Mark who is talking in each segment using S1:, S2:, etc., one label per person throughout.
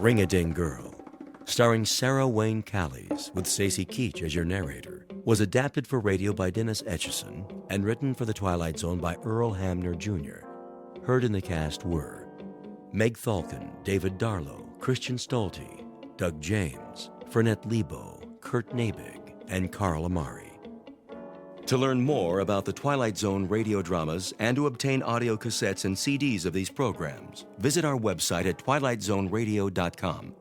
S1: Ring-a-Ding Girl, starring Sarah Wayne Callies with Stacey Keach as your narrator, was adapted for radio by Dennis Etchison and written for the Twilight Zone by Earl Hamner Jr. Heard in the cast were Meg Thalken, David Darlow, Christian Stolte, Doug James, Fernette Lebo, Kurt Nabig, and Carl Amari. To learn more about the Twilight Zone radio dramas and to obtain audio cassettes and CDs of these programs, visit our website at twilightzoneradio.com.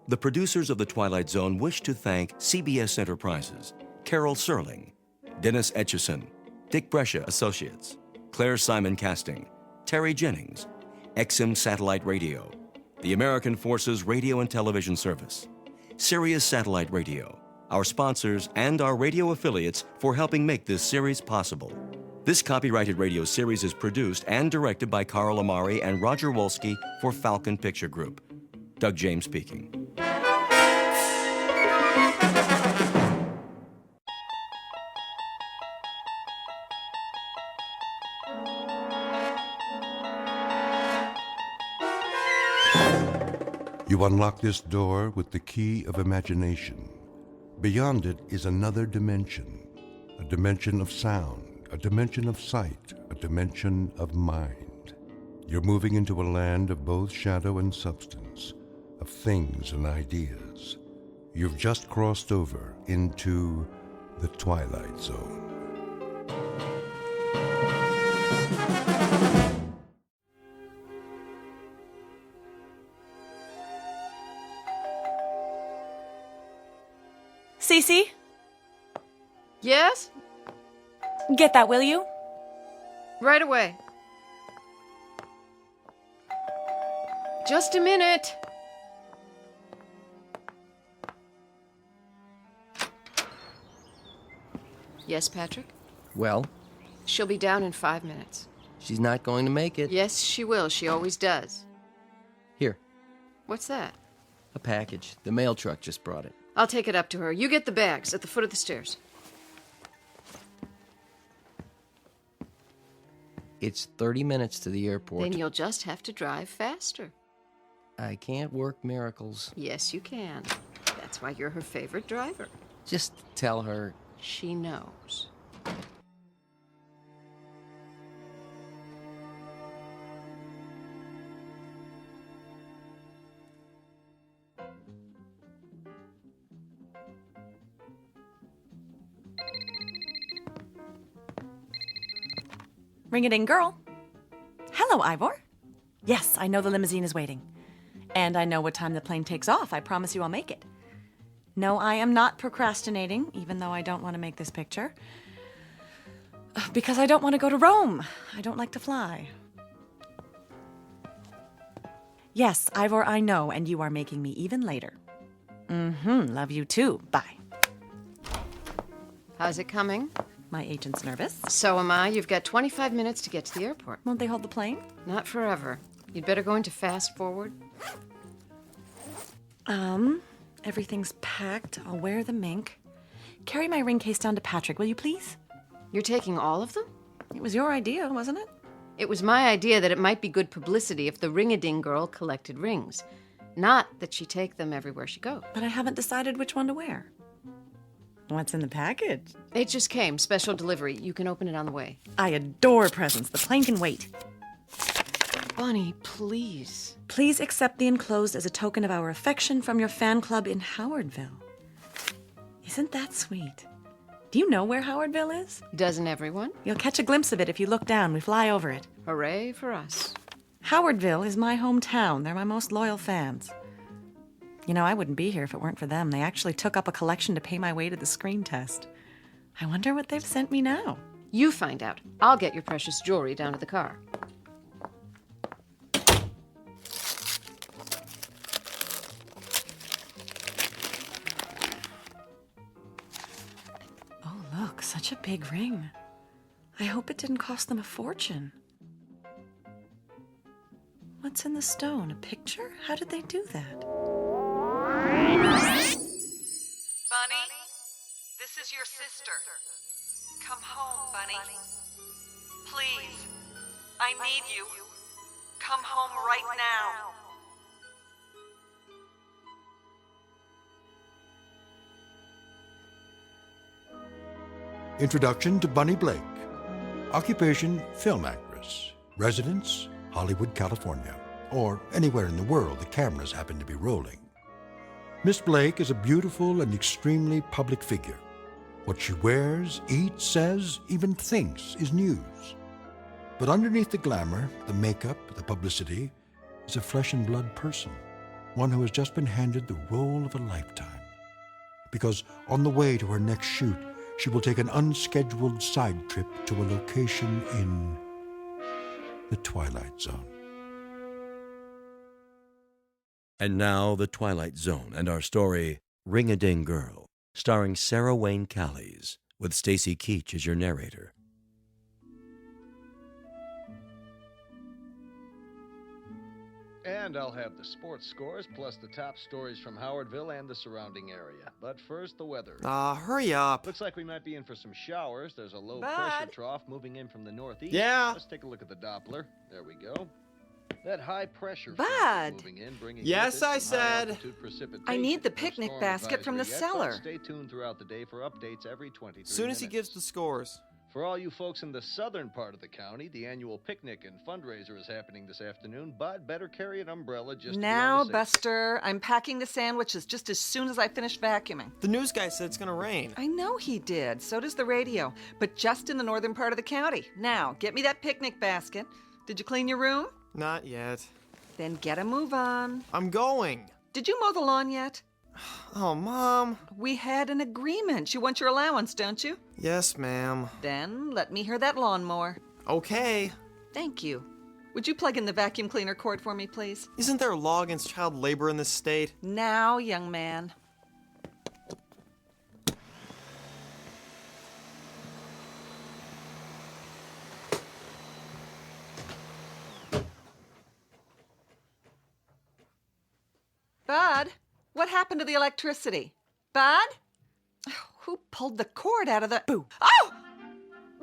S1: The producers of The Twilight Zone wish to thank CBS Enterprises, Carol Serling, Dennis Etchison, Dick Brescia Associates, Claire Simon Casting, Terry Jennings, XM Satellite Radio, the American Forces Radio and Television Service, Sirius Satellite Radio, our sponsors, and our radio affiliates for helping make this series possible. This copyrighted radio series is produced and directed by Carl Amari and Roger Wolski for Falcon Picture Group. Doug James speaking.
S2: You unlock this door with the key of imagination. Beyond it is another dimension, a dimension of sound, a dimension of sight, a dimension of mind. You're moving into a land of both shadow and substance, of things and ideas. You've just crossed over into the Twilight Zone.
S3: Cece?
S4: Yes?
S3: Get that, will you?
S4: Right away. Just a minute. Yes, Patrick?
S5: Well,
S4: She'll be down in 5 minutes.
S5: she's not going to make it.
S4: Yes, she will. She always does.
S5: Here,
S4: What's that?
S5: a package. The mail truck just brought it.
S4: I'll take it up to her. You get the bags at the foot of the stairs.
S5: It's 30 minutes to the airport.
S4: Then you'll just have to drive faster.
S5: I can't work miracles.
S4: Yes, you can. That's why you're her favorite driver.
S5: Just tell her.
S4: She knows.
S3: Ring-a-ding girl. Hello, Ivor. Yes, I know the limousine is waiting. And I know what time the plane takes off. I promise you I'll make it. No, I am not procrastinating, even though I don't want to make this picture. Because I don't want to go to Rome. I don't like to fly. Yes, Ivor, I know, and you are making me even later. Love you too. Bye.
S4: How's it coming?
S3: My agent's nervous.
S4: So am I. You've got 25 minutes to get to the airport.
S3: Won't they hold the plane?
S4: Not forever. You'd better go into fast forward.
S3: Everything's packed. I'll wear the mink. Carry my ring case down to Patrick, will you please?
S4: You're taking all of them?
S3: It was your idea, wasn't it?
S4: It was my idea that it might be good publicity if the ring-a-ding girl collected rings. Not that she take them everywhere she goes.
S3: But I haven't decided which one to wear. What's in the package?
S4: It just came. Special delivery. You can open it on the way.
S3: I adore presents. The plane can wait.
S4: Bunny, please.
S3: Please accept the enclosed as a token of our affection from your fan club in Howardville. Isn't that sweet? Do you know where Howardville is?
S4: Doesn't everyone?
S3: You'll catch a glimpse of it if you look down. We fly over it.
S4: Hooray for us.
S3: Howardville is my hometown. They're my most loyal fans. You know, I wouldn't be here if it weren't for them. They actually took up a collection to pay my way to the screen test. I wonder what they've sent me now.
S4: You find out. I'll get your precious jewelry down to the car.
S3: Oh, look, such a big ring. I hope it didn't cost them a fortune. What's in the stone? A picture? How did they do that?
S6: Bunny, this is your sister. Come home, Bunny. Please, I need you. Come home right now.
S7: Introduction to Bunny Blake. Occupation, film actress. Residence, Hollywood, California. Or anywhere in the world the cameras happen to be rolling. Miss Blake is a beautiful and extremely public figure. What she wears, eats, says, even thinks is news. But underneath the glamour, the makeup, the publicity, is a flesh and blood person. One who has just been handed the role of a lifetime. Because on the way to her next shoot, she will take an unscheduled side trip to a location in the Twilight Zone.
S1: And now, The Twilight Zone and our story, Ring-a-Ding Girl, starring Sarah Wayne Callies, with Stacy Keach as your narrator.
S8: And I'll have the sports scores plus the top stories from Howardville and the surrounding area. But first, the weather.
S9: Hurry up.
S8: Looks like we might be in for some showers. There's a low
S3: Bud?
S8: pressure trough moving in from the northeast.
S9: Yeah?
S8: Let's take a look at the Doppler. There we go. That high pressure
S3: Bud?
S8: front is moving in, bringing
S9: Yes,
S8: with it
S9: I
S8: some high
S9: said.
S8: altitude precipitation.
S3: I need the
S8: No
S3: picnic
S8: storm
S3: basket from the
S8: advisory yet, but
S3: cellar.
S8: Stay tuned throughout the day for updates every 23
S9: Soon as he
S8: minutes.
S9: gives the scores.
S8: For all you folks in the southern part of the county, the annual picnic and fundraiser is happening this afternoon. Bud, better carry an umbrella just to be
S3: Now,
S8: on the safe
S3: Buster, I'm packing the sandwiches just as soon as I finish vacuuming.
S9: The news guy said it's gonna rain.
S3: I know he did. So does the radio. But just in the northern part of the county. Now, get me that picnic basket. Did you clean your room?
S9: Not yet.
S3: Then get a move on.
S9: I'm going.
S3: Did you mow the lawn yet?
S9: Oh, Mom.
S3: We had an agreement. You want your allowance, don't you?
S9: Yes, ma'am.
S3: Then let me hear that lawnmower.
S9: Okay.
S3: Thank you. Would you plug in the vacuum cleaner cord for me, please?
S9: Isn't there a law against child labor in this state?
S3: Now, young man. Bud, what happened to the electricity? Bud? Who pulled the cord out of the... Boo. Oh!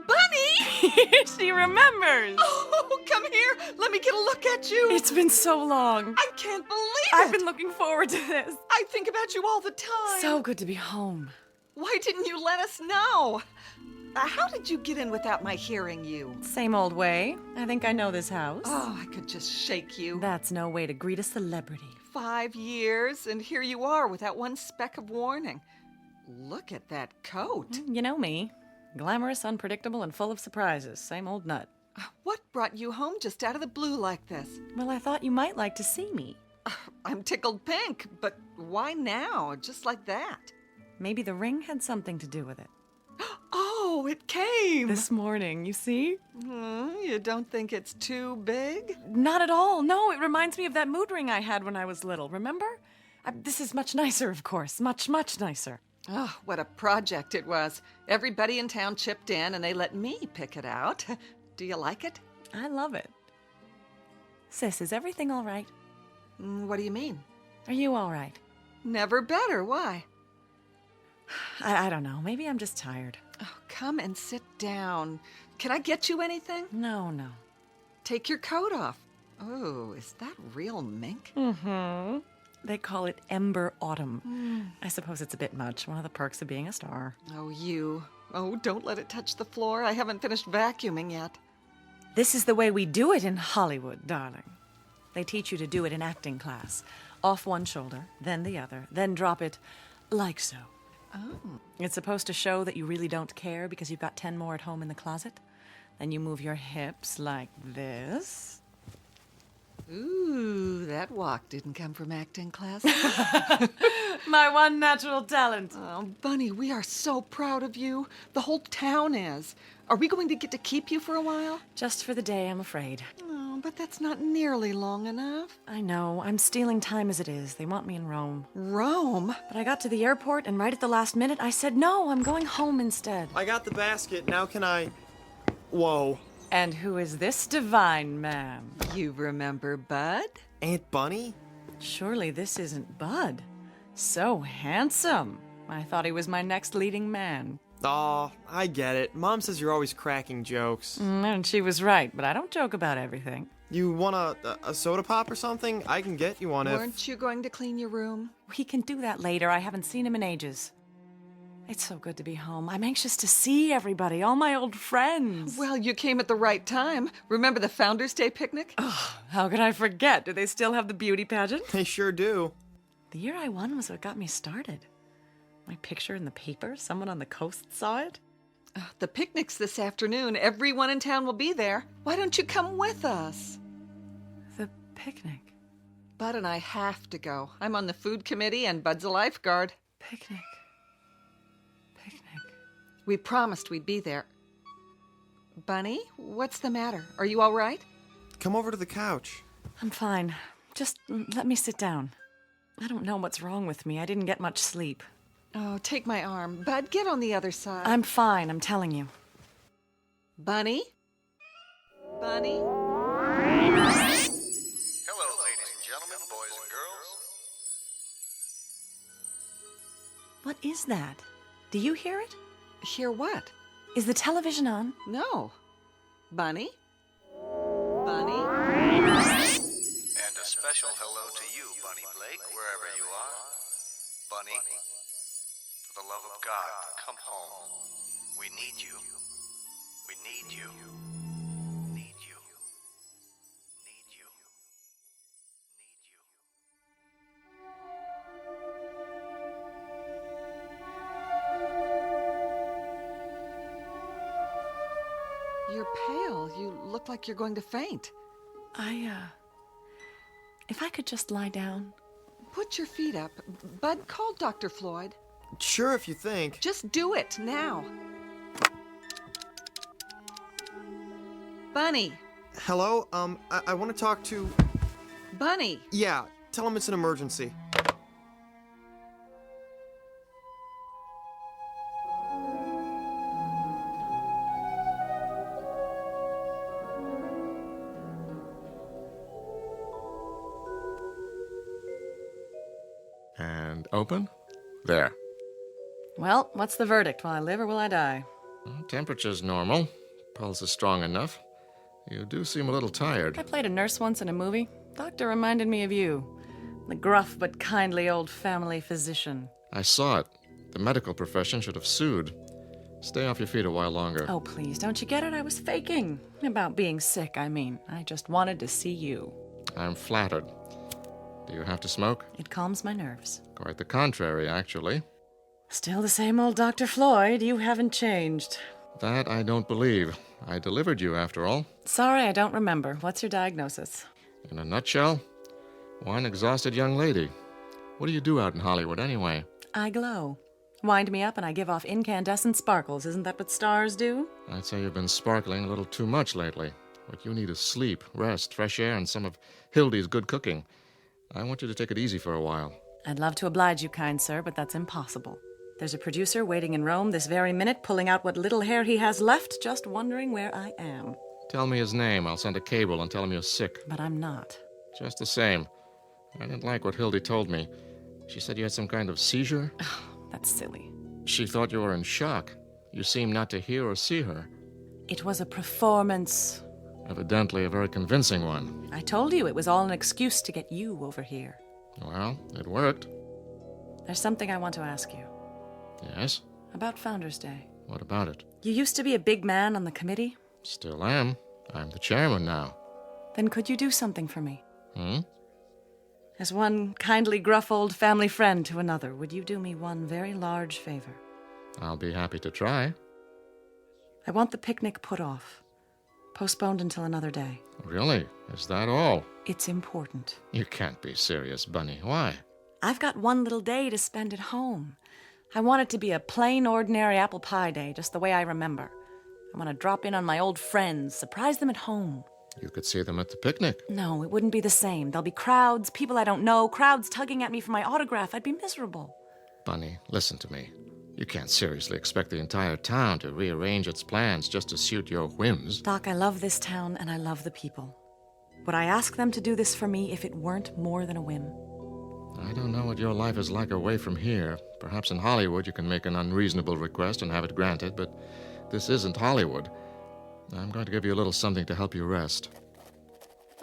S3: Bunny!
S10: She remembers.
S3: Oh, come here. Let me get a look at you.
S10: It's been so long.
S3: I can't believe
S10: I've
S3: it.
S10: been looking forward to this.
S3: I think about you all the time.
S10: So good to be home.
S3: Why didn't you let us know? How did you get in without my hearing you?
S10: Same old way. I think I know this house.
S3: Oh, I could just shake you.
S10: That's no way to greet a celebrity.
S3: 5 years, and here you are without one speck of warning. Look at that coat.
S10: You know me. Glamorous, unpredictable, and full of surprises. Same old nut.
S3: What brought you home just out of the blue like this?
S10: Well, I thought you might like to see me.
S3: I'm tickled pink, but why now? Just like that?
S10: Maybe the ring had something to do with it.
S3: Oh, it came!
S10: This morning, you see?
S3: You don't think it's too big?
S10: Not at all. No, it reminds me of that mood ring I had when I was little, remember? This is much nicer, of course. Much, much nicer.
S3: Oh, what a project it was. Everybody in town chipped in, and they let me pick it out. Do you like it?
S10: I love it. Sis, is everything all right?
S3: What do you mean?
S10: Are you all right?
S3: Never better. Why?
S10: I don't know. Maybe I'm just tired.
S3: Oh, come and sit down. Can I get you anything?
S10: No.
S3: Take your coat off. Oh, is that real mink?
S10: Mm-hmm. They call it Ember Autumn. I suppose it's a bit much. One of the perks of being a star.
S3: Oh, you. Oh, don't let it touch the floor. I haven't finished vacuuming yet.
S10: This is the way we do it in Hollywood, darling. They teach you to do it in acting class. Off one shoulder, then the other, then drop it like so.
S3: Oh.
S10: It's supposed to show that you really don't care because you've got 10 more at home in the closet. Then you move your hips like this.
S3: Ooh, that walk didn't come from acting class.
S10: My one natural talent.
S3: Oh, Bunny, we are so proud of you. The whole town is. Are we going to get to keep you for a while?
S10: Just for the day, I'm afraid.
S3: Oh, but that's not nearly long enough.
S10: I know. I'm stealing time as it is. They want me in Rome.
S3: Rome?
S10: But I got to the airport, and right at the last minute, I said, no, I'm going home instead.
S9: I got the basket. Now can I... Whoa.
S10: And who is this divine man?
S3: You remember Bud?
S9: Aunt Bunny?
S10: Surely this isn't Bud. So handsome. I thought he was my next leading man.
S9: Aw, I get it. Mom says you're always cracking jokes.
S10: And she was right, but I don't joke about everything.
S9: You want a soda pop or something? I can get you one if...
S3: Weren't you going to clean your room?
S10: He can do that later. I haven't seen him in ages. It's so good to be home. I'm anxious to see everybody, all my old friends.
S6: Well, you came at the right time. Remember the Founders' Day picnic?
S10: How could I forget? Do they still have the beauty pageant?
S9: They sure do.
S10: The year I won was what got me started. My picture in the paper, someone on the coast saw it.
S6: The picnic's this afternoon. Everyone in town will be there. Why don't you come with us?
S10: The picnic.
S6: Bud and I have to go. I'm on the food committee and Bud's a lifeguard.
S10: Picnic.
S6: We promised we'd be there. Bunny, what's the matter? Are you all right?
S9: Come over to the couch.
S10: I'm fine. Just let me sit down. I don't know what's wrong with me. I didn't get much sleep.
S6: Oh, take my arm. Bud, get on the other side.
S10: I'm fine, I'm telling you.
S6: Bunny? Bunny?
S8: Hello, ladies and gentlemen, boys and girls.
S10: What is that? Do you hear it?
S6: Hear what?
S10: Is the television on?
S6: No. Bunny? Bunny?
S8: And a special hello to you, Bunny Blake, wherever you are. Bunny, for the love of God, come home. We need you. We need you. Need you. Need you. Need you.
S6: You're pale. You look like you're going to faint.
S10: If I could just lie down.
S6: Put your feet up. Bud, call Dr. Floyd.
S9: Sure, if you think.
S6: Just do it now. Bunny.
S9: Hello? I want to talk to...
S6: Bunny.
S9: Yeah, tell him it's an emergency.
S11: And open. There.
S10: Well, what's the verdict? Will I live or will I die?
S11: Temperature's normal. Pulse is strong enough. You do seem a little tired.
S10: I played a nurse once in a movie. Doctor reminded me of you. The gruff but kindly old family physician.
S11: I saw it. The medical profession should have sued. Stay off your feet a while longer.
S10: Oh, please, don't you get it? I was faking. About being sick, I mean. I just wanted to see you.
S11: I'm flattered. Do you have to smoke?
S10: It calms my nerves.
S11: Quite the contrary, actually.
S10: Still the same old Dr. Floyd. You haven't changed.
S11: That I don't believe. I delivered you, after all.
S10: Sorry, I don't remember. What's your diagnosis?
S11: In a nutshell, one exhausted young lady. What do you do out in Hollywood, anyway?
S10: I glow. Wind me up and I give off incandescent sparkles. Isn't that what stars do?
S11: I'd say you've been sparkling a little too much lately. What you need is sleep, rest, fresh air, and some of Hildy's good cooking. I want you to take it easy for a while.
S10: I'd love to oblige you, kind sir, but that's impossible. There's a producer waiting in Rome this very minute, pulling out what little hair he has left, just wondering where I am.
S11: Tell me his name. I'll send a cable and tell him you're sick.
S10: But I'm not.
S11: Just the same. I didn't like what Hildy told me. She said you had some kind of seizure.
S10: Oh, that's silly.
S11: She thought you were in shock. You seemed not to hear or see her.
S10: It was a performance.
S11: Evidently a very convincing one.
S10: I told you it was all an excuse to get you over here.
S11: Well, it worked.
S10: There's something I want to ask you.
S11: Yes?
S10: About Founders' Day.
S11: What about it?
S10: You used to be a big man on the committee.
S11: Still am. I'm the chairman now.
S10: Then could you do something for me?
S11: Hmm?
S10: As one kindly, gruff old family friend to another, would you do me one very large favor?
S11: I'll be happy to try.
S10: I want the picnic put off. Postponed until another day.
S11: Really? Is that all?
S10: It's important.
S11: You can't be serious, Bunny. Why?
S10: I've got one little day to spend at home. I want it to be a plain, ordinary apple pie day, just the way I remember. I want to drop in on my old friends, surprise them at home.
S11: You could see them at the picnic.
S10: No, it wouldn't be the same. There'll be crowds, people I don't know, crowds tugging at me for my autograph. I'd be miserable.
S11: Bunny, listen to me. You can't seriously expect the entire town to rearrange its plans just to suit your whims.
S10: Doc, I love this town and I love the people. Would I ask them to do this for me if it weren't more than a whim?
S11: I don't know what your life is like away from here. Perhaps in Hollywood you can make an unreasonable request and have it granted, but this isn't Hollywood. I'm going to give you a little something to help you rest.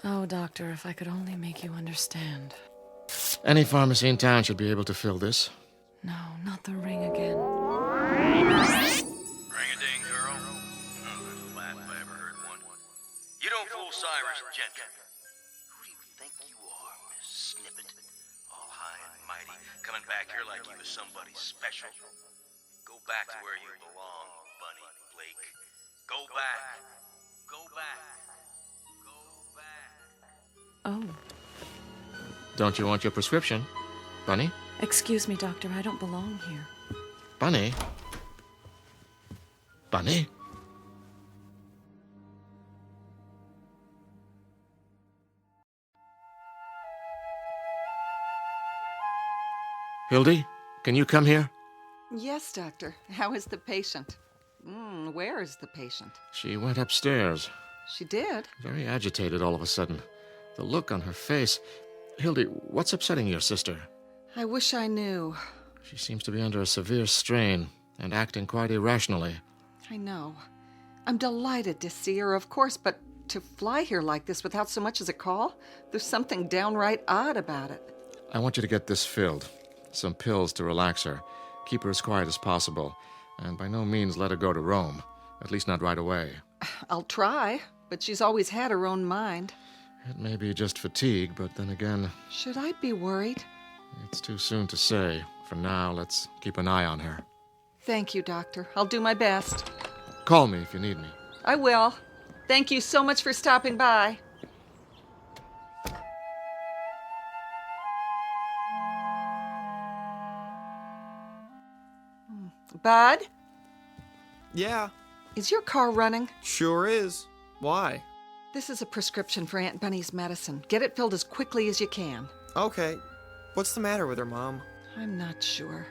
S10: Oh, Doctor, if I could only make you understand.
S11: Any pharmacy in town should be able to fill this.
S10: No, not the ring again.
S8: gentry. Who do you think you are, Miss Snippet? All high and mighty, coming back here like you was somebody special. Go back to where you belong, Bunny Blake. Go back. Go back. Go back.
S10: Oh,
S11: Don't you want your prescription? Bunny?
S10: excuse me, Doctor. I don't belong here.
S11: Bunny? Bunny? Hildy, can you come here?
S6: Yes, doctor. How is the patient? Where is the patient?
S11: She went upstairs.
S6: She did?
S11: Very agitated all of a sudden. The look on her face. Hildy, what's upsetting your sister?
S6: I wish I knew.
S11: She seems to be under a severe strain and acting quite irrationally.
S6: I know. I'm delighted to see her, of course, but to fly here like this without so much as a call? There's something downright odd about it.
S11: I want you to get this filled. Some pills to relax her. Keep her as quiet as possible. And by no means let her go to Rome. At least not right away.
S6: I'll try, but she's always had her own mind.
S11: It may be just fatigue, but then again,
S6: Should I be worried?
S11: it's too soon to say. For now, let's keep an eye on her.
S6: Thank you, doctor. I'll do my best.
S11: Call me if you need me.
S6: I will. Thank you so much for stopping by. Bud,
S9: Yeah,
S6: is your car running?
S9: sure is. Why?
S6: This is a prescription for Aunt Bunny's medicine. Get it filled as quickly as you can.
S9: Okay. What's the matter with her, Mom?
S6: I'm not sure.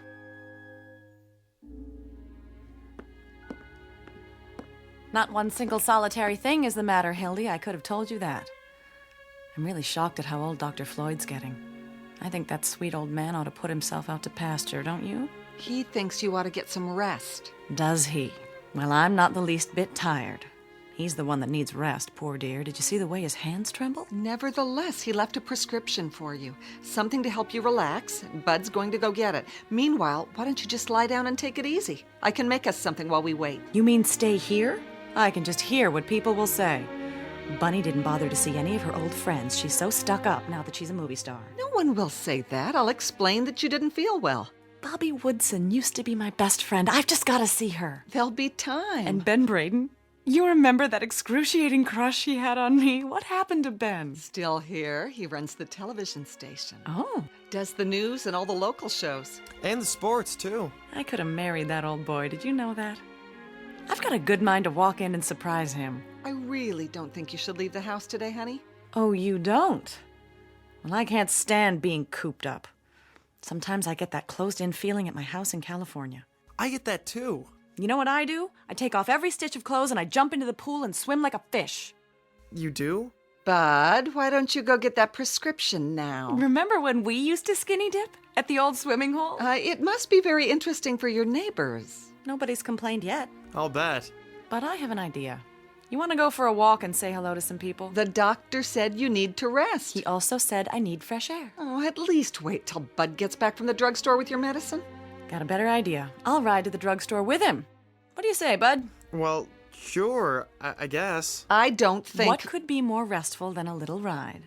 S10: Not one single solitary thing is the matter, Hildy. I could have told you that. I'm really shocked at how old Dr. Floyd's getting. I think that sweet old man ought to put himself out to pasture, don't you?
S6: He thinks you ought to get some rest.
S10: Does he? Well, I'm not the least bit tired. He's the one that needs rest, poor dear. Did you see the way his hands tremble?
S6: Nevertheless, he left a prescription for you. Something to help you relax. Bud's going to go get it. Meanwhile, why don't you just lie down and take it easy? I can make us something while we wait.
S10: You mean stay here? I can just hear what people will say. Bunny didn't bother to see any of her old friends. She's so stuck up now that she's a movie star.
S6: No one will say that. I'll explain that you didn't feel well.
S10: Bobby Woodson used to be my best friend. I've just got to see her.
S6: There'll be time.
S10: And Ben Braden? You remember that excruciating crush he had on me? What happened to Ben?
S6: Still here. He runs the television station.
S10: Oh.
S6: Does the news and all the local shows.
S9: And the sports, too.
S10: I could have married that old boy. Did you know that? I've got a good mind to walk in and surprise him.
S6: I really don't think you should leave the house today, honey.
S10: Oh, you don't? Well, I can't stand being cooped up. Sometimes I get that closed-in feeling at my house in California.
S9: I get that, too.
S10: You know what I do? I take off every stitch of clothes and I jump into the pool and swim like a fish.
S9: You do?
S6: Bud, why don't you go get that prescription now?
S10: Remember when we used to skinny dip at the old swimming hole?
S6: It must be very interesting for your neighbors.
S10: Nobody's complained yet.
S9: I'll bet.
S10: But I have an idea. You want to go for a walk and say hello to some people?
S6: The doctor said you need to rest.
S10: He also said I need fresh air.
S6: Oh, at least wait till Bud gets back from the drugstore with your medicine.
S10: Got a better idea. I'll ride to the drugstore with him. What do you say, Bud?
S9: Well, sure, I guess.
S6: I don't think...
S10: What could be more restful than a little ride?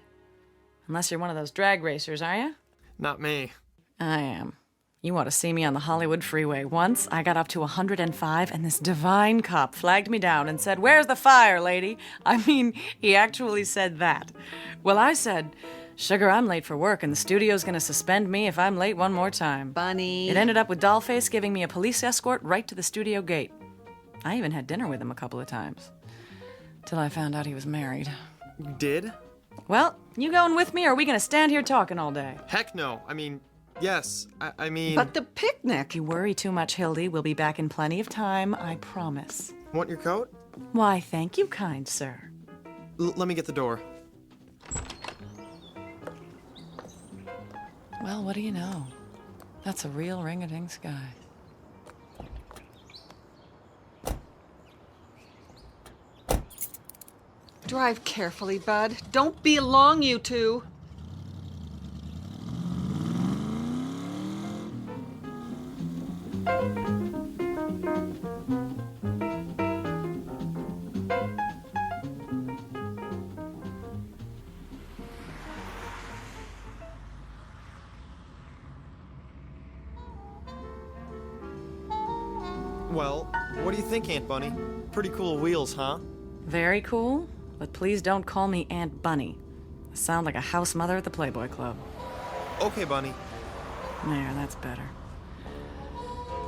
S10: Unless you're one of those drag racers, are you?
S9: Not me.
S10: I am. You ought to see me on the Hollywood freeway. Once, I got up to 105, and this divine cop flagged me down and said, "Where's the fire, lady?" I mean, he actually said that. Well, I said, "Sugar, I'm late for work, and the studio's gonna suspend me if I'm late one more time."
S6: Bunny.
S10: It ended up with Dollface giving me a police escort right to the studio gate. I even had dinner with him a couple of times. Till I found out he was married.
S9: You did?
S10: Well, you going with me, or are we gonna stand here talking all day?
S9: Heck no. I mean, yes. I mean...
S6: But the picnic...
S10: You worry too much, Hildy. We'll be back in plenty of time, I promise.
S9: Want your coat?
S10: Why, thank you, kind sir.
S9: Let me get the door.
S10: Well, what do you know? That's a real ring-a-ding sky.
S6: Drive carefully, Bud. Don't be long, you two.
S9: Well, what do you think, Aunt Bunny? Pretty cool wheels, huh?
S10: Very cool, but please don't call me Aunt Bunny. I sound like a house mother at the Playboy Club.
S9: Okay, Bunny.
S10: There, that's better.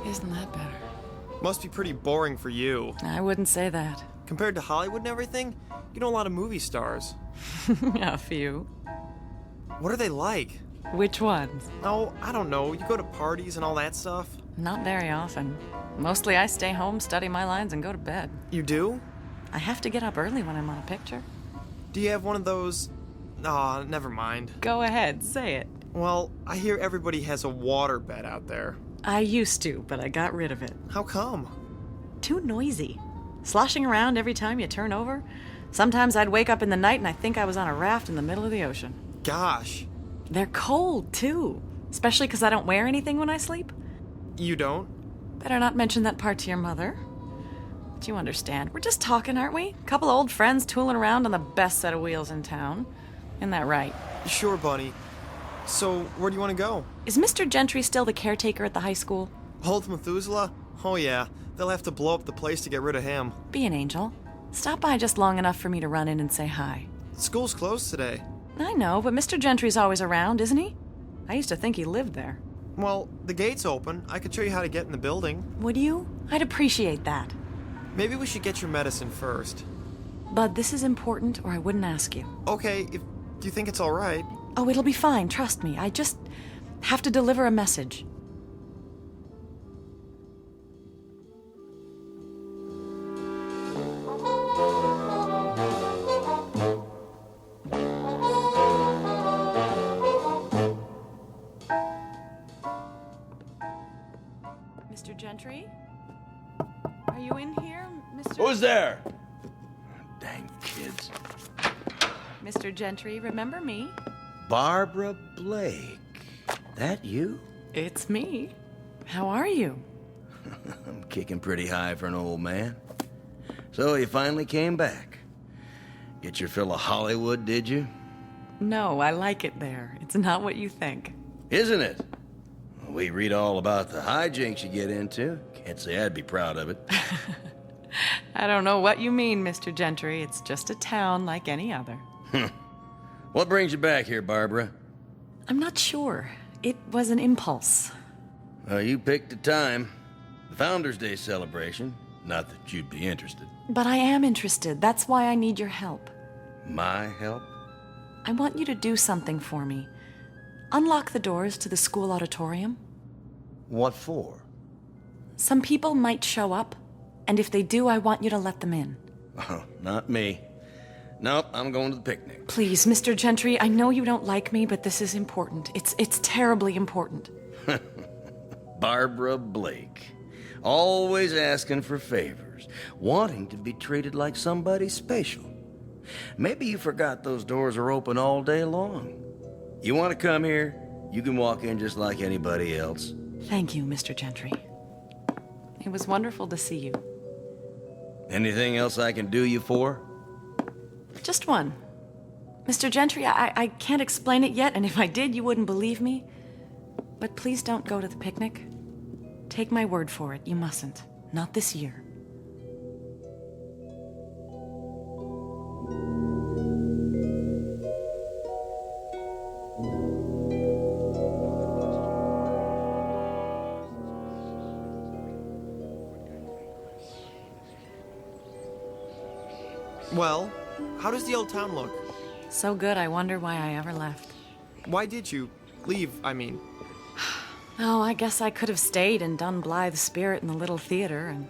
S10: Isn't that better?
S9: Must be pretty boring for you.
S10: I wouldn't say that.
S9: Compared to Hollywood and everything, you know a lot of movie stars.
S10: A few.
S9: What are they like?
S10: Which ones?
S9: Oh, I don't know. You go to parties and all that stuff?
S10: Not very often. Mostly I stay home, study my lines, and go to bed.
S9: You do?
S10: I have to get up early when I'm on a picture.
S9: Do you have one of those... Aw, never mind.
S10: Go ahead, say it.
S9: Well, I hear everybody has a water bed out there.
S10: I used to, but I got rid of it.
S9: How come?
S10: Too noisy. Sloshing around every time you turn over. Sometimes I'd wake up in the night and I think I was on a raft in the middle of the ocean.
S9: Gosh.
S10: They're cold, too. Especially because I don't wear anything when I sleep.
S9: You don't?
S10: Better not mention that part to your mother. But you understand. We're just talking, aren't we? Couple old friends tooling around on the best set of wheels in town. Isn't that right?
S9: Sure, Bunny. So, where do you want to go?
S10: Is Mr. Gentry still the caretaker at the high school?
S9: Old Methuselah? Oh yeah, they'll have to blow up the place to get rid of him.
S10: Be an angel. Stop by just long enough for me to run in and say hi.
S9: School's closed today.
S10: I know, but Mr. Gentry's always around, isn't he? I used to think he lived there.
S9: Well, the gate's open. I could show you how to get in the building.
S10: Would you? I'd appreciate that.
S9: Maybe we should get your medicine first.
S10: Bud, this is important or I wouldn't ask you.
S9: Okay, if you think it's all right.
S10: Oh, it'll be fine, trust me. I just have to deliver a message. Mr. Gentry? Are you in here, Mr.
S1: Who's there? Dang kids.
S10: Mr. Gentry, remember me?
S1: Barbara Blake. That you?
S10: It's me. How are you?
S1: I'm kicking pretty high for an old man. So you finally came back. Get your fill of Hollywood, did you?
S10: No, I like it there. It's not what you think.
S1: Isn't it? We read all about the hijinks you get into. Can't say I'd be proud of it.
S10: I don't know what you mean, Mr. Gentry. It's just a town like any other.
S1: What brings you back here, Barbara?
S10: I'm not sure. It was an impulse.
S1: You picked a time. The Founders' Day celebration. Not that you'd be interested.
S10: But I am interested. That's why I need your help.
S1: My help?
S10: I want you to do something for me. Unlock the doors to the school auditorium.
S1: What for?
S10: Some people might show up, and if they do, I want you to let them in.
S1: Oh, not me. Nope, I'm going to the picnic.
S10: Please, Mr. Gentry, I know you don't like me, but this is important. It's terribly important.
S1: Barbara Blake. Always asking for favors. Wanting to be treated like somebody special. Maybe you forgot those doors are open all day long. You want to come here, you can walk in just like anybody else.
S10: Thank you, Mr. Gentry. It was wonderful to see you.
S1: Anything else I can do you for?
S10: Just one. Mr. Gentry, I can't explain it yet, and if I did, you wouldn't believe me. But please don't go to the picnic. Take my word for it, you mustn't. Not this year.
S9: Well, how does the old town look?
S10: So good, I wonder why I ever left.
S9: Why did you leave, I mean?
S10: Oh, I guess I could have stayed and done Blithe Spirit in the Little Theater and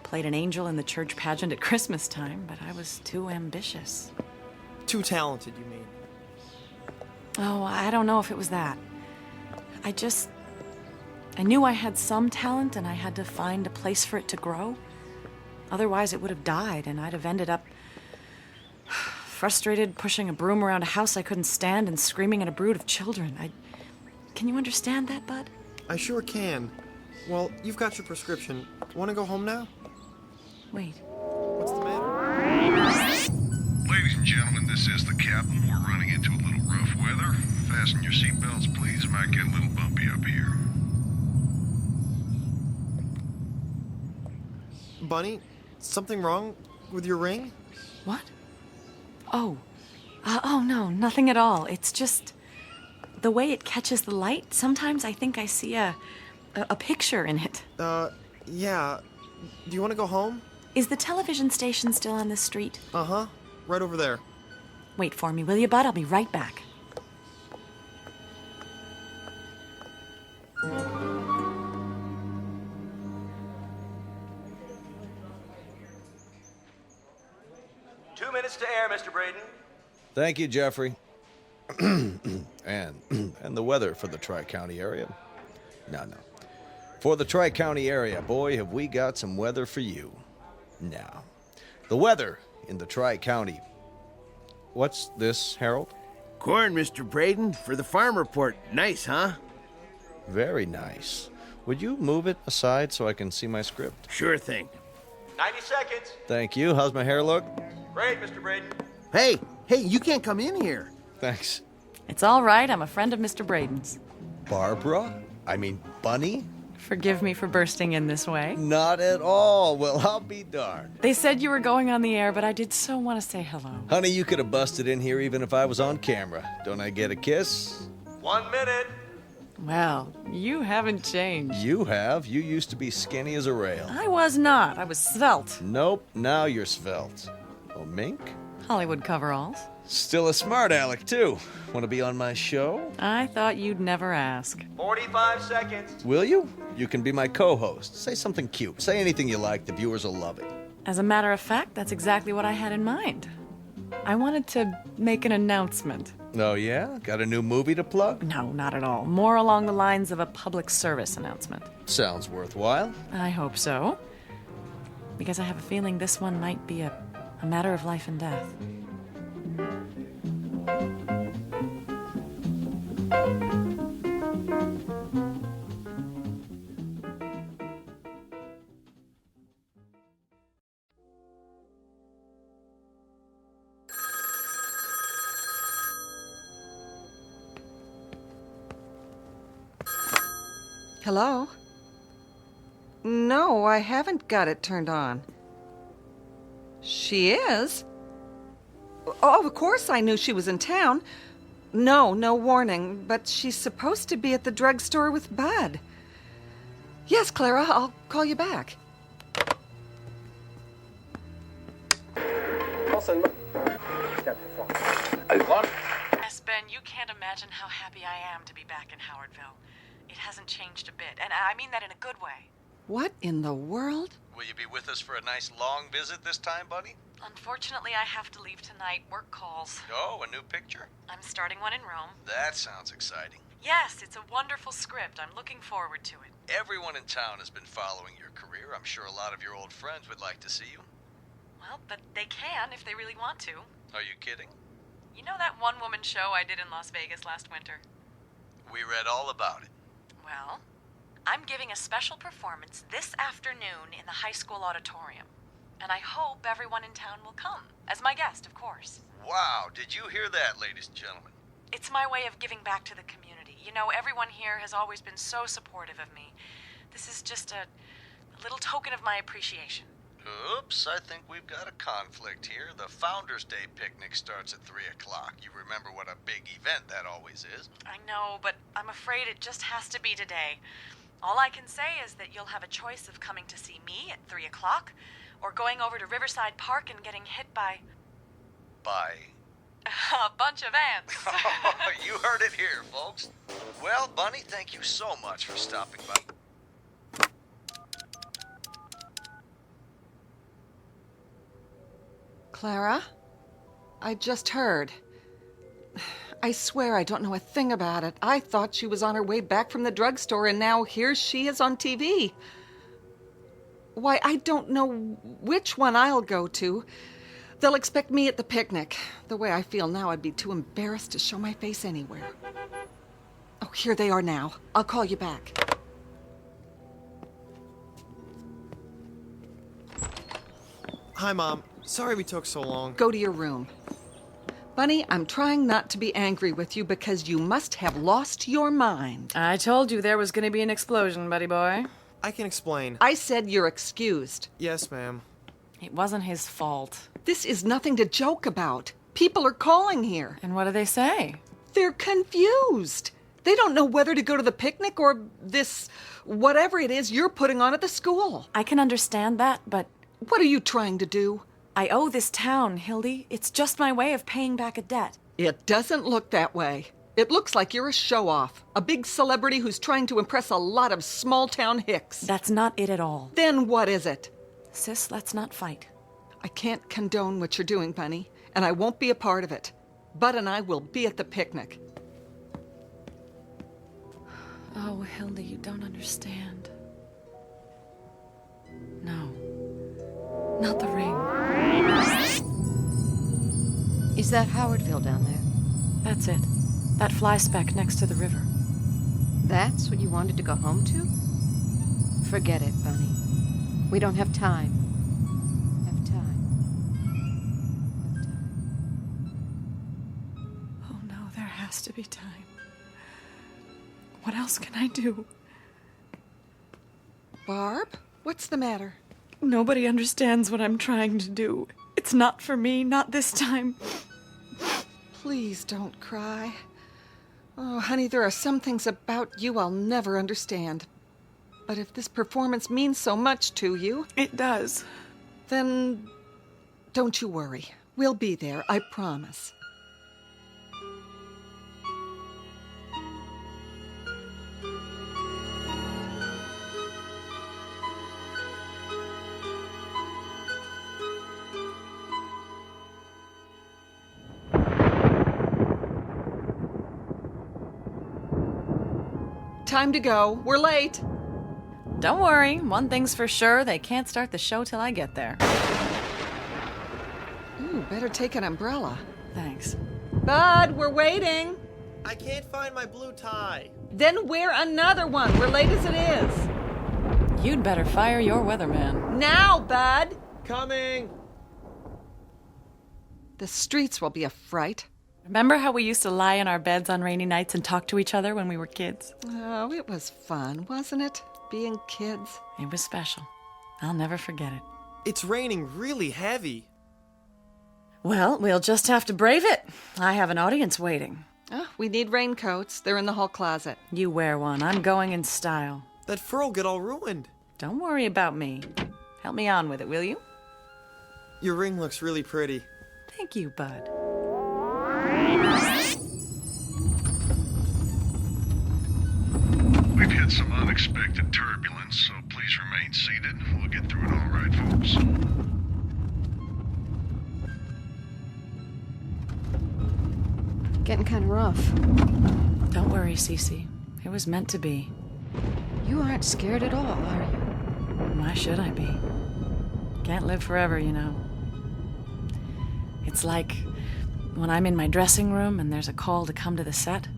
S10: played an angel in the church pageant at Christmas time, but I was too ambitious.
S9: Too talented, you mean?
S10: Oh, I don't know if it was that. I knew I had some talent and I had to find a place for it to grow. Otherwise, it would have died and I'd have ended up frustrated, pushing a broom around a house I couldn't stand and screaming at a brood of children. Can you understand that, Bud?
S9: I sure can. Well, you've got your prescription. Want to go home now?
S10: Wait.
S9: What's the matter?
S12: Ladies and gentlemen, this is the captain. We're running into a little rough weather. Fasten your seatbelts, please. It might get a little bumpy up here.
S9: Bunny, something wrong with your ring?
S10: What? Oh. Oh, no, nothing at all. It's just the way it catches the light. Sometimes I think I see a picture in it.
S9: Yeah. Do you want to go home?
S10: Is the television station still on this street?
S9: Uh-huh. Right over there.
S10: Wait for me, will you, bud? I'll be right back.
S1: Two minutes to air, Mr. Braden.
S8: Thank you, Jeffrey. and the weather for the Tri-County area. No. For the Tri-County area, boy, have we got some weather for you. Now, the weather in the Tri-County. What's this, Harold?
S13: Corn, Mr. Braden, for the farm report. Nice, huh?
S8: Very nice. Would you move it aside so I can see my script?
S13: Sure thing.
S1: 90 seconds.
S8: Thank you. How's my hair look?
S1: Great, Mr. Braden.
S13: Hey, you can't come in here.
S8: Thanks.
S10: It's all right. I'm a friend of Mr. Braden's.
S8: Barbara? I mean, Bunny?
S10: Forgive me for bursting in this way.
S8: Not at all. Well, I'll be darned.
S10: They said you were going on the air, but I did so want to say hello.
S8: Honey, you could have busted in here even if I was on camera. Don't I get a kiss?
S1: 1 minute.
S10: Well, you haven't changed.
S8: You have. You used to be skinny as a rail.
S10: I was not. I was svelte.
S8: Nope, now you're svelte. Oh, mink?
S10: Hollywood coveralls.
S8: Still a smart aleck, too. Want to be on my show?
S10: I thought you'd never ask.
S1: 45 seconds.
S8: Will you? You can be my co-host. Say something cute. Say anything you like. The viewers will love it.
S10: As a matter of fact, that's exactly what I had in mind. I wanted to make an announcement.
S8: Oh, yeah? Got a new movie to plug?
S10: No, not at all. More along the lines of a public service announcement.
S8: Sounds worthwhile.
S10: I hope so. Because I have a feeling this one might be a matter of life and death.
S6: Hello? No, I haven't got it turned on. She is? Oh, of course I knew she was in town. No warning, but she's supposed to be at the drugstore with Bud. Yes, Clara, I'll call you back.
S10: Yes, Ben, you can't imagine how happy I am to be back in Howardville. It hasn't changed a bit, and I mean that in a good way.
S6: What in the world?
S8: Will you be with us for a nice long visit this time, buddy?
S10: Unfortunately, I have to leave tonight. Work calls.
S8: Oh, a new picture?
S10: I'm starting one in Rome.
S8: That sounds exciting.
S10: Yes, it's a wonderful script. I'm looking forward to it.
S8: Everyone in town has been following your career. I'm sure a lot of your old friends would like to see you.
S10: Well, but they can if they really want to.
S8: Are you kidding?
S10: You know that one-woman show I did in Las Vegas last winter?
S8: We read all about it.
S10: Well, I'm giving a special performance this afternoon in the high school auditorium. And I hope everyone in town will come. As my guest, of course.
S8: Wow, did you hear that, ladies and gentlemen?
S10: It's my way of giving back to the community. You know, everyone here has always been so supportive of me. This is just a little token of my appreciation.
S8: Oops, I think we've got a conflict here. The Founders Day picnic starts at 3 o'clock. You remember what a big event that always is.
S10: I know, but I'm afraid it just has to be today. All I can say is that you'll have a choice of coming to see me at 3 o'clock or going over to Riverside Park and getting hit by...
S8: By?
S10: a bunch of ants.
S8: You heard it here, folks. Well, Bunny, thank you so much for stopping by.
S6: Clara? I just heard. I swear I don't know a thing about it. I thought she was on her way back from the drugstore, and now here she is on TV. Why, I don't know which one I'll go to. They'll expect me at the picnic. The way I feel now, I'd be too embarrassed to show my face anywhere. Oh, here they are now. I'll call you back.
S9: Hi, Mom. Sorry we took so long.
S6: Go to your room. Bunny, I'm trying not to be angry with you because you must have lost your mind.
S10: I told you there was going to be an explosion, buddy boy.
S9: I can explain.
S6: I said you're excused.
S9: Yes, ma'am.
S10: It wasn't his fault.
S6: This is nothing to joke about. People are calling here.
S10: And what do they say?
S6: They're confused. They don't know whether to go to the picnic or this, whatever it is you're putting on at the school.
S10: I can understand that, but...
S6: What are you trying to do?
S10: I owe this town, Hildy. It's just my way of paying back a debt.
S6: It doesn't look that way. It looks like you're a show-off, a big celebrity who's trying to impress a lot of small-town hicks.
S10: That's not it at all.
S6: Then what is it?
S10: Sis, let's not fight.
S6: I can't condone what you're doing, Bunny, and I won't be a part of it. Bud and I will be at the picnic.
S10: Oh, Hildy, you don't understand. No. Not the ring.
S4: Is that Howardville down there?
S10: That's it. That fly speck next to the river.
S4: That's what you wanted to go home to? Forget it, Bunny. We don't have time.
S10: Oh no, there has to be time. What else can I do?
S6: Barb? What's the matter?
S10: Nobody understands what I'm trying to do. It's not for me, not this time.
S6: Please don't cry. Oh, honey, there are some things about you I'll never understand. But if this performance means so much to you...
S10: It does.
S6: Then don't you worry. We'll be there, I promise. Time to go. We're late.
S10: Don't worry. One thing's for sure. They can't start the show till I get there.
S6: Ooh, better take an umbrella.
S10: Thanks.
S6: Bud, we're waiting.
S9: I can't find my blue tie.
S6: Then wear another one. We're late as it is.
S10: You'd better fire your weatherman.
S6: Now, Bud.
S9: Coming.
S6: The streets will be a fright.
S10: Remember how we used to lie in our beds on rainy nights and talk to each other when we were kids?
S6: Oh, it was fun, wasn't it? Being kids.
S10: It was special. I'll never forget it.
S9: It's raining really heavy.
S10: Well, we'll just have to brave it. I have an audience waiting.
S6: Oh, we need raincoats. They're in the hall closet.
S10: You wear one. I'm going in style.
S9: That fur'll get all ruined.
S10: Don't worry about me. Help me on with it, will you?
S9: Your ring looks really pretty.
S10: Thank you, Bud.
S12: We've had some unexpected turbulence, so please remain seated. We'll get through it all right, folks.
S4: Getting kind of rough.
S10: Don't worry, Cece. It was meant to be.
S4: You aren't scared at all, are you?
S10: Why should I be? Can't live forever, you know. It's like when I'm in my dressing room and there's a call to come to the set.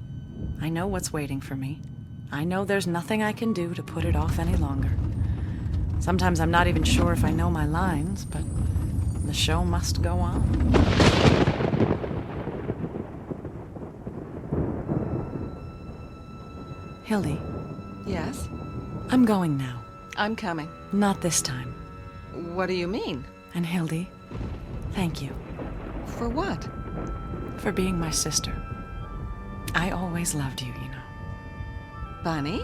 S10: I know what's waiting for me. I know there's nothing I can do to put it off any longer. Sometimes I'm not even sure if I know my lines, but the show must go on. Hildy.
S6: Yes?
S10: I'm going now.
S6: I'm coming.
S10: Not this time.
S6: What do you mean?
S10: And Hildy, thank you.
S6: For what?
S10: For being my sister. I always loved you, you know.
S6: Bunny?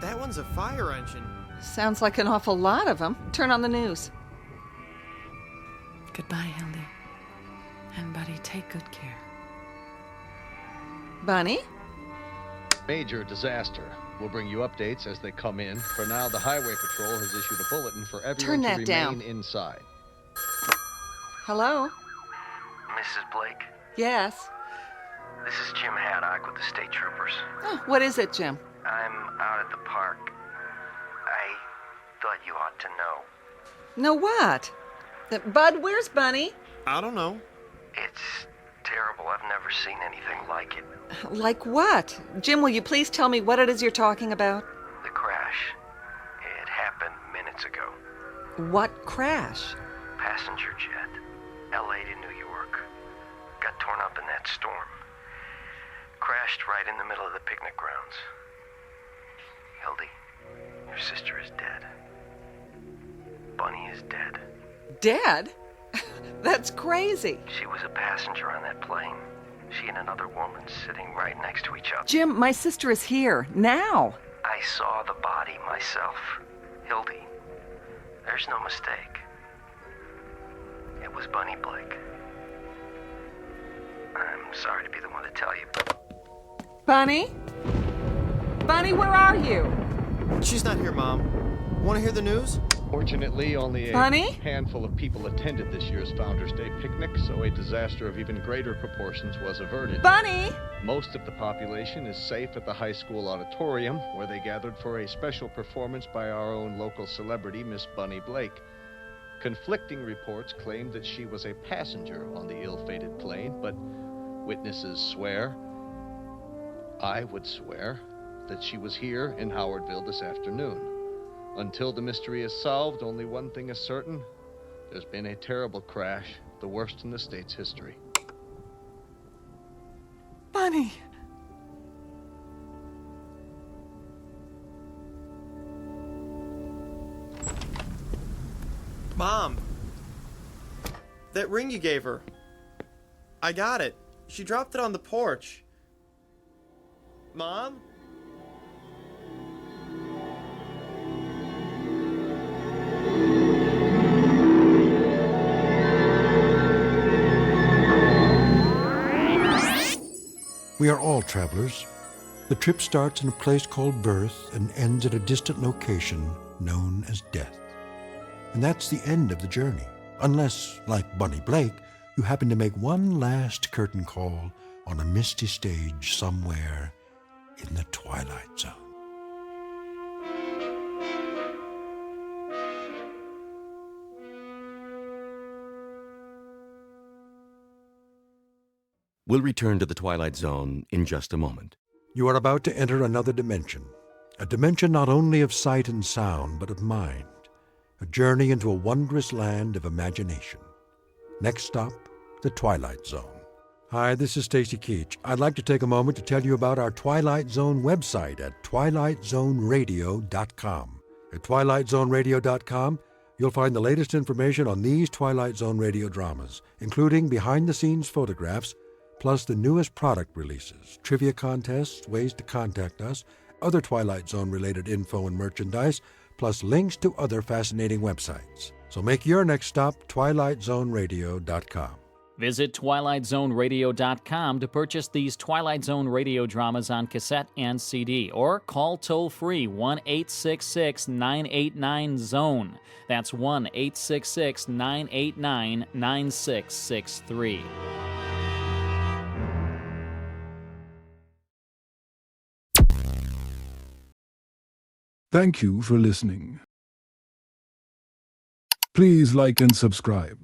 S9: That one's a fire engine.
S6: Sounds like an awful lot of them. Turn on the news.
S10: Goodbye, Hildy. And buddy, take good care.
S6: Bunny?
S8: Major disaster. We'll bring you updates as they come in. For now, the Highway Patrol has issued a bulletin for everyone
S6: Turn that
S8: to remain
S6: down.
S8: inside.
S6: Hello?
S14: Mrs. Blake,
S6: Yes.
S14: this is Jim Haddock with the State Troopers.
S6: Oh, what is it, Jim?
S14: I'm out at the park. I thought you ought to know.
S6: Know what? Bud, where's Bunny?
S9: I don't know.
S14: It's terrible. I've never seen anything like it.
S6: Like what? Jim, will you please tell me what it is you're talking about?
S14: The crash. It happened minutes ago.
S6: What crash?
S14: Passenger jet. LA to New York. Got torn up in that storm. Crashed right in the middle of the picnic grounds. Hildy, if Your sister is dead. Bunny is dead.
S6: Dead? That's crazy.
S14: She was a passenger on that plane. She and another woman sitting right next to each other.
S6: Jim, my sister is here, now.
S14: I saw the body myself. Hildy. There's no mistake. It was Bunny Blake. I'm sorry to be the one to tell you, but...
S6: Bunny? Bunny, where are you?
S9: She's not here, Mom. Want to hear the news?
S15: Fortunately, only a
S6: Bunny?
S15: handful of people attended this year's Founders Day picnic, so a disaster of even greater proportions was averted.
S6: Bunny!
S15: Most of the population is safe at the high school auditorium, where they gathered for a special performance by our own local celebrity, Miss Bunny Blake. Conflicting reports claimed that she was a passenger on the ill-fated plane, but witnesses swear, I would swear, that she was here in Howardville this afternoon. Until the mystery is solved, only one thing is certain. There's been a terrible crash, the worst in the state's history.
S6: Bunny!
S9: Mom! That ring you gave her. I got it. She dropped it on the porch. Mom?
S7: We are all travelers. The trip starts in a place called birth and ends at a distant location known as death. And that's the end of the journey, unless, like Bunny Blake, you happen to make one last curtain call on a misty stage somewhere in the Twilight Zone.
S1: We'll return to the Twilight Zone in just a moment.
S7: You are about to enter another dimension, a dimension not only of sight and sound, but of mind, a journey into a wondrous land of imagination. Next stop, the Twilight Zone. Hi, this is Stacy Keach. I'd like to take a moment to tell you about our Twilight Zone website at twilightzoneradio.com. At twilightzoneradio.com, you'll find the latest information on these Twilight Zone radio dramas, including behind-the-scenes photographs, plus the newest product releases, trivia contests, ways to contact us, other Twilight Zone-related info and merchandise, plus links to other fascinating websites. So make your next stop twilightzoneradio.com.
S16: Visit twilightzoneradio.com to purchase these Twilight Zone radio dramas on cassette and CD, or call toll-free 1-866-989-ZONE. That's 1-866-989-9663.
S17: Thank you for listening. Please like and subscribe.